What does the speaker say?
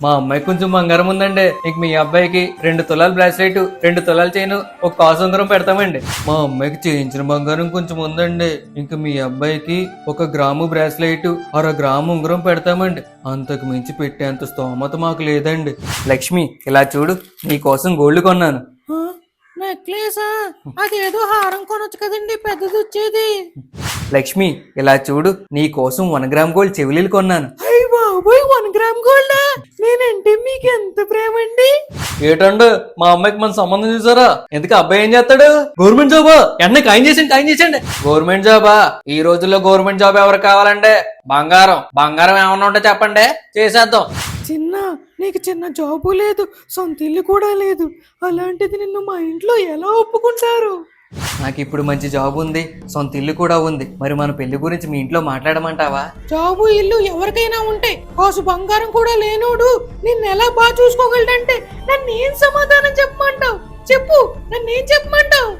మా అమ్మాయికి కొంచెం బంగారం ఉందండి. ఇంక మీ అబ్బాయికి 2 తులాల బ్రాస్లెట్, 2 తులాల చైన్, ఒక కాసు ఉంగరం పెడతామండి. మా అమ్మాయికి చేయించిన బంగారం కొంచెం ఉందండి. ఇంక మీ అబ్బాయికి 1 గ్రాము బ్రాస్లెట్, 1/2 గ్రాము ఉంగరం పెడతామండి. అంతకు మించి పెట్టేంత స్తోమత మాకు లేదండి. లక్ష్మి, ఇలా చూడు, నీ కోసం గోల్డ్ కొన్నాను. నెక్లెసా? అదేదో హారం కొనొచ్చు కదండి, పెద్దది వచ్చేది. లక్ష్మి, ఇలా చూడు, నీ కోసం 1 గ్రామ్ గోల్డ్ చెవులీలు కొన్నాను. అయ్య బాబోయ్, 1 గ్రామ్ గోల్డా? నేనంటే మీకు ఎంత ప్రేమ అండి. ఏటండు, మా అమ్మాయికి మన సంబంధం చూసారా? ఎందుకు అబ్బాయి ఏం చేస్తాడు? గవర్నమెంట్ జాబా? వెంటనే ఖాయం చేసేయండి. గవర్నమెంట్ జాబా? ఈ రోజుల్లో గవర్నమెంట్ జాబ్ ఎవరు కావాలంటే బంగారం ఏమన్నా ఉంటే చెప్పండి, చేసేద్దాం. చిన్న, నీకు చిన్న జాబు లేదు, సొంత ఇల్లు కూడా లేదు. అలాంటిది నిన్ను మా ఇంట్లో ఎలా ఒప్పుకుంటారు? నాకు ఇప్పుడు మంచి జాబ్ ఉంది, సొంత ఇల్లు కూడా ఉంది. మరి మన పెళ్లి గురించి మీ ఇంట్లో మాట్లాడమంటావా? జాబు ఇల్లు ఎవరికైనా ఉంటే, కాసు బంగారం కూడా లేనోడు నిన్ను ఎలా బాగా చూసుకోగలడంటే నన్ను ఏం సమాధానం చెప్పమంటావు? చెప్పు, నన్ను ఏం చెప్పమంటావు?